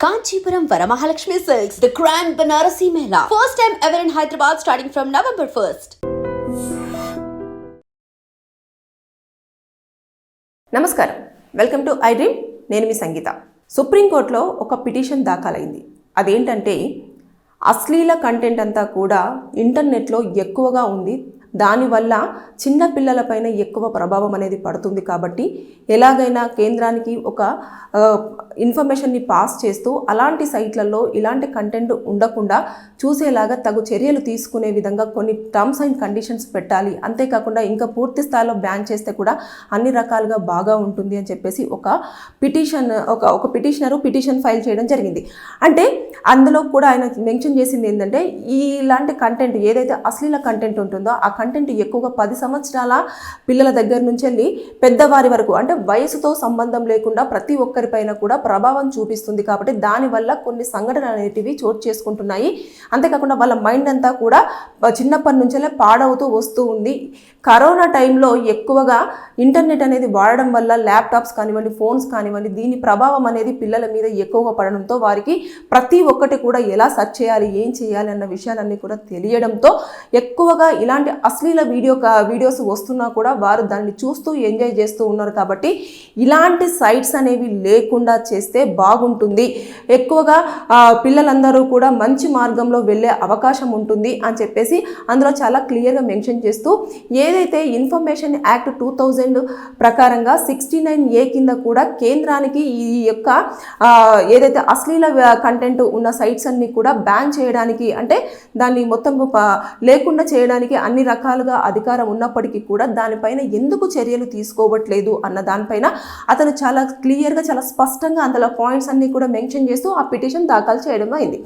Kanchipuram Varamahalakshmi Silks, the Grand Banarasi Mela. First time ever in Hyderabad starting from November 1st. నమస్కారం, welcome to I dream. నేను మీ సంగీత. సుప్రీంకోర్టులో ఒక petition దాఖలైంది. అదేంటంటే అశ్లీల content అంతా కూడా ఇంటర్నెట్లో ఎక్కువగా ఉంది, దానివల్ల చిన్న పిల్లలపైన ఎక్కువ ప్రభావం అనేది పడుతుంది. కాబట్టి ఎలాగైనా కేంద్రానికి ఒక ఇన్ఫర్మేషన్ని పాస్ చేస్తూ అలాంటి సైట్లలో ఇలాంటి కంటెంట్ ఉండకుండా చూసేలాగా తగు చర్యలు తీసుకునే విధంగా కొన్ని టర్మ్స్ అండ్ కండిషన్స్ పెట్టాలి. అంతేకాకుండా ఇంకా పూర్తి స్థాయిలో బ్యాన్ చేస్తే కూడా అన్ని రకాలుగా బాగా ఉంటుంది అని చెప్పేసి ఒక పిటిషన్ ఫైల్ చేయడం జరిగింది. అంటే అందులో కూడా ఆయన మెన్షన్ చేసింది ఏంటంటే ఇలాంటి కంటెంట్ ఏదైతే అశ్లీల కంటెంట్ ఉంటుందో ఆ కంటెంట్ ఎక్కువగా 10 సంవత్సరాల పిల్లల దగ్గర నుంచి వెళ్ళి పెద్దవారి వరకు, అంటే వయసుతో సంబంధం లేకుండా ప్రతి ఒక్కరిపైన కూడా ప్రభావం చూపిస్తుంది. కాబట్టి దానివల్ల కొన్ని సంఘటనలు అనేటివి చోటు చేసుకుంటున్నాయి. అంతేకాకుండా వాళ్ళ మైండ్ అంతా కూడా చిన్నప్పటి నుంచే పాడవుతూ వస్తూ ఉంది. కరోనా టైంలో ఎక్కువగా ఇంటర్నెట్ అనేది వాడడం వల్ల ల్యాప్టాప్స్ కానివ్వండి, ఫోన్స్ కానివ్వండి, దీని ప్రభావం అనేది పిల్లల మీద ఎక్కువగా పడడంతో వారికి ప్రతి ఒక్కటి కూడా ఎలా సెర్చ్ చేయాలి, ఏం చేయాలి అన్న విషయాలన్నీ కూడా తెలియడంతో ఎక్కువగా ఇలాంటి అశ్లీల వీడియోస్ వస్తున్నా కూడా వారు దాన్ని చూస్తూ ఎంజాయ్ చేస్తూ ఉన్నారు. కాబట్టి ఇలాంటి సైట్స్ అనేవి లేకుండా చేస్తే బాగుంటుంది. ఎక్కువగా పిల్లలందరూ కూడా మంచి మార్గంలో వెళ్ళే అవకాశం ఉంటుంది అని చెప్పేసి అందులో చాలా క్లియర్గా మెన్షన్ చేస్తూ ఏదైతే ఇన్ఫర్మేషన్ యాక్ట్ 2000 ప్రకారంగా 69A కింద కూడా కేంద్రానికి ఈ యొక్క ఏదైతే అశ్లీల కంటెంట్ ఉన్న సైట్స్ అన్ని కూడా బ్యాన్ చేయడానికి, అంటే దాన్ని మొత్తం లేకుండా చేయడానికి అన్ని రకాలుగా అధికారం ఉన్నప్పటికీ కూడా దానిపైన ఎందుకు చర్యలు తీసుకోవట్లేదు అన్న దానిపైన అతను చాలా క్లియర్గా చాలా స్పష్టంగా అందులో పాయింట్స్ అన్ని కూడా మెన్షన్ చేస్తూ ఆ పిటిషన్ దాఖలు చేయడం అయింది.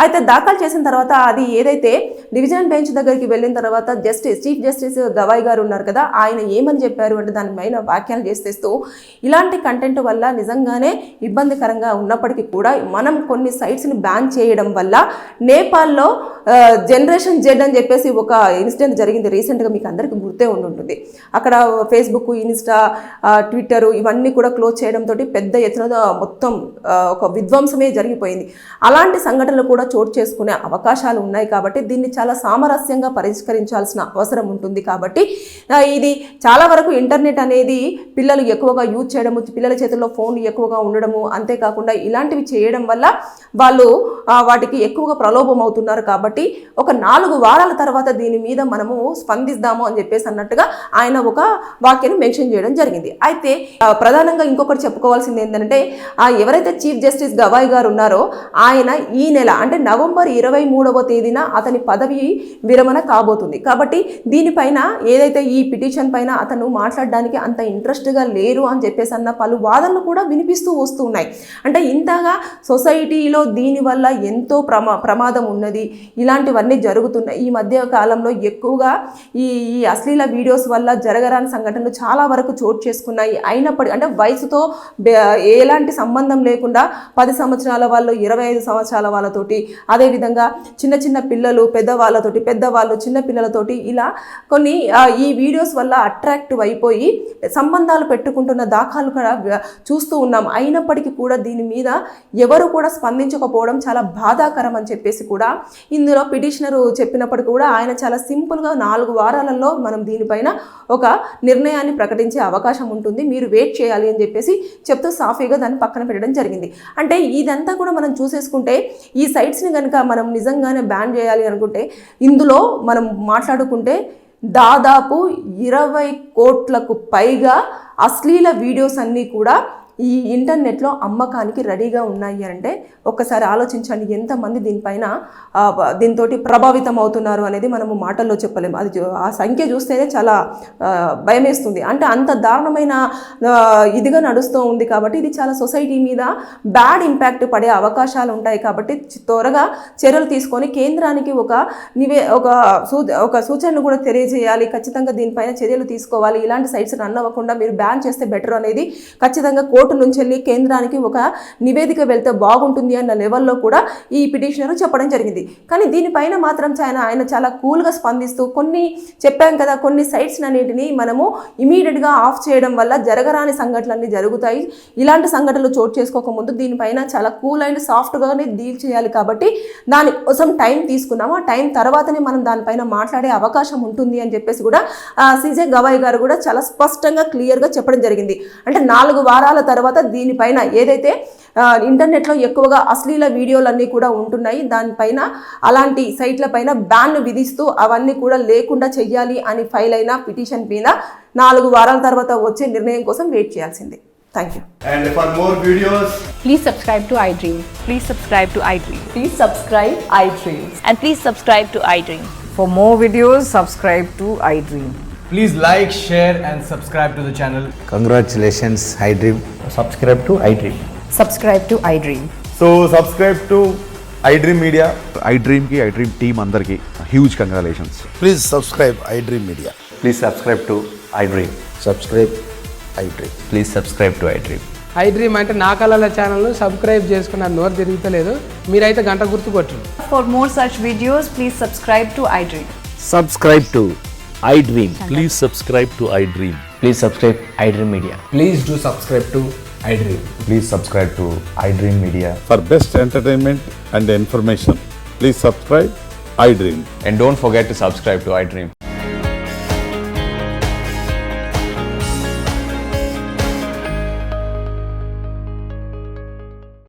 అయితే దాఖలు చేసిన తర్వాత అది ఏదైతే డివిజన్ బెంచ్ దగ్గరికి వెళ్ళిన తర్వాత చీఫ్ జస్టిస్ గవాయ్ గారు ఉన్నారు కదా, ఆయన ఏమని చెప్పారు అంటే దానిపైన వ్యాఖ్యలు చేస్తూ ఇలాంటి కంటెంట్ వల్ల నిజంగానే ఇబ్బందికరంగా ఉన్నప్పటికీ కూడా మనం కొన్ని సైట్స్ని బ్యాన్ చేయడం వల్ల నేపాల్లో జనరేషన్ జెడ్ అని చెప్పేసి ఒక ఇన్సిడెంట్ జరిగింది రీసెంట్గా, మీకు అందరికీ గుర్తే ఉంటుంది. అక్కడ ఫేస్బుక్, ఇన్స్టా, ట్విట్టర్ ఇవన్నీ కూడా క్లోజ్ చేయడంతో పెద్ద ఎత్తున మొత్తం ఒక విధ్వంసమే జరిగిపోయింది. అలాంటి సంఘటనలు కూడా చోటు చేసుకునే అవకాశాలు ఉన్నాయి. కాబట్టి దీన్ని చాలా సామరస్యంగా పరిష్కరించాల్సిన అవసరం ఉంటుంది. కాబట్టి ఇది చాలా వరకు ఇంటర్నెట్ అనేది పిల్లలు ఎక్కువగా యూజ్ చేయడము, పిల్లల చేతుల్లో ఫోన్లు ఎక్కువగా ఉండడము, అంతేకాకుండా ఇలాంటివి చేయడం వల్ల వాళ్ళు వాటికి ఎక్కువగా ప్రలోభం అవుతున్నారు. కాబట్టి ఒక 4 వారాల తర్వాత దీని మీద మనము స్పందిద్దాము అని చెప్పేసి అన్నట్టుగా ఆయన ఒక వాక్యాన్ని మెన్షన్ చేయడం జరిగింది. అయితే ప్రధానంగా ఇంకొకటి చెప్పుకోవాల్సింది ఏంటంటే ఎవరైతే చీఫ్ జస్టిస్ గవాయ్ గారు ఉన్నారో ఆయన ఈ నెల అంటే నవంబర్ 23వ తేదీన అతని పదవి విరమణ కాబోతుంది. కాబట్టి దీనిపైన ఏదైతే ఈ పిటిషన్ పైన అతను మాట్లాడడానికి అంత ఇంట్రెస్ట్గా లేరు అని చెప్పేసి అన్న పలు వాదనలు కూడా వినిపిస్తూ వస్తూ ఉన్నాయి. అంటే ఇంతగా సొసైటీలో దీనివల్ల ఎంతో ప్రమాదం ఉన్నది, ఇలాంటివన్నీ జరుగుతున్నాయి. ఈ మధ్య కాలంలో ఎక్కువగా ఈ అశ్లీల వీడియోస్ వల్ల జరగరాని సంఘటనలు చాలా వరకు చోటు చేసుకున్నాయి. అయినప్పటికీ అంటే వయసుతో ఎలాంటి సంబంధం లేకుండా 10 సంవత్సరాల వాళ్ళు 25 సంవత్సరాల వాళ్ళతోటి, అదేవిధంగా చిన్న చిన్న పిల్లలు పెద్దవాళ్ళతోటి, పెద్దవాళ్ళు చిన్న పిల్లలతోటి ఇలా కొన్ని ఈ వీడియోస్ వల్ల అట్రాక్టివ్ అయిపోయి సంబంధాలు పెట్టుకుంటున్న దాఖలు కూడా చూస్తూ ఉన్నాం. అయినప్పటికీ కూడా దీని మీద ఎవరు కూడా స్పందించకపోవడం చాలా బాధాకరం అని చెప్పేసి కూడా ఇందులో పిటిషనరు చెప్పినప్పటికీ కూడా ఆయన చాలా సింపుల్గా 4 వారాలలో మనం దీనిపైన ఒక నిర్ణయాన్ని ప్రకటించే అవకాశం ఉంటుంది, మీరు వెయిట్ చేయాలి అని చెప్పేసి చెప్తూ సాఫీగా దాన్ని పక్కన పెట్టడం జరిగింది. అంటే ఇదంతా కూడా మనం చూసేసుకుంటే ఈ సైట్స్ని కనుక మనం నిజంగానే బ్యాన్ చేయాలి అనుకుంటే ఇందులో మనం మాట్లాడుకుంటే దాదాపు 20 కోట్లకు పైగా అశ్లీల వీడియోస్ అన్నీ కూడా ఈ ఇంటర్నెట్లో అమ్మకానికి రెడీగా ఉన్నాయి. అంటే ఒక్కసారి ఆలోచించండి ఎంతమంది దీంతో ప్రభావితం అవుతున్నారు అనేది మనము మాటల్లో చెప్పలేము. అది ఆ సంఖ్య చూస్తేనే చాలా భయం వేస్తుంది. అంటే అంత దారుణమైన ఇదిగా నడుస్తూ ఉంది. కాబట్టి ఇది చాలా సొసైటీ మీద బ్యాడ్ ఇంపాక్ట్ పడే అవకాశాలు ఉంటాయి. కాబట్టి త్వరగా చర్యలు తీసుకొని కేంద్రానికి ఒక సూచనలు కూడా తెలియజేయాలి. ఖచ్చితంగా దీనిపైన చర్యలు తీసుకోవాలి. ఇలాంటి సైట్స్ రన్ అవ్వకుండా మీరు బ్యాన్ చేస్తే బెటర్ అనేది ఖచ్చితంగా కోర్టు కోర్టు నుంచి వెళ్ళి కేంద్రానికి ఒక నివేదిక వెళ్తే బాగుంటుంది అన్న లెవెల్లో కూడా ఈ పిటిషనర్ చెప్పడం జరిగింది. కానీ దీనిపైన మాత్రం ఆయన చాలా కూల్గా స్పందిస్తూ చెప్పాం కదా కొన్ని సైట్స్ అన్నింటినీ మనము ఇమీడియట్గా ఆఫ్ చేయడం వల్ల జరగరాని సంఘటనలన్నీ జరుగుతాయి, ఇలాంటి సంఘటనలు చోటు చేసుకోకముందు దీనిపైన చాలా కూల్ అండ్ సాఫ్ట్గానే డీల్ చేయాలి కాబట్టి దానికోసం టైం తీసుకున్నాము, ఆ టైం తర్వాతనే మనం దానిపైన మాట్లాడే అవకాశం ఉంటుంది అని చెప్పేసి కూడా సిజే గవాయ్ గారు కూడా చాలా స్పష్టంగా క్లియర్గా చెప్పడం జరిగింది. అంటే 4 వారాల తర్వాత దీనిపైన ఏదైతే ఇంటర్నెట్లో ఎక్కువగా అశ్లీల వీడియోలన్నీ కూడా ఉంటున్నాయి దానిపైన అలాంటి సైట్ల పైన బ్యాన్ విధిస్తూ అవన్నీ కూడా లేకుండా చెయ్యాలి అని ఫైల్ అయిన పిటిషన్ పైన 4 వారాల తర్వాత వచ్చే నిర్ణయం కోసం వెయిట్ చేయాల్సిందే. Thank you. And for more videos, Please subscribe to iDream. Please subscribe to iDream. Please subscribe iDream. And please subscribe to iDream. For more videos, subscribe to iDream. please like, share and subscribe to the channel. Congratulations, iDream. Subscribe to iDream. Subscribe to iDream. So subscribe to iDream Media. iDream ki iDream team andarki huge congratulations. Please subscribe iDream Media. Please subscribe to iDream. Subscribe iDream. Please subscribe to iDream. iDream అంటే నా కళల ఛానల్ను subscribe చేసుకున్న నోరు తిరుగుతలేదు, మీరైతే గంట గుర్తు కొట్టండి. For more such videos, please subscribe to iDream. Subscribe to iDream. Please subscribe to iDream. Please subscribe iDream Media. Please do subscribe to iDream. Please subscribe to iDream Media. For best entertainment and information, please subscribe iDream. And don't forget to subscribe to iDream.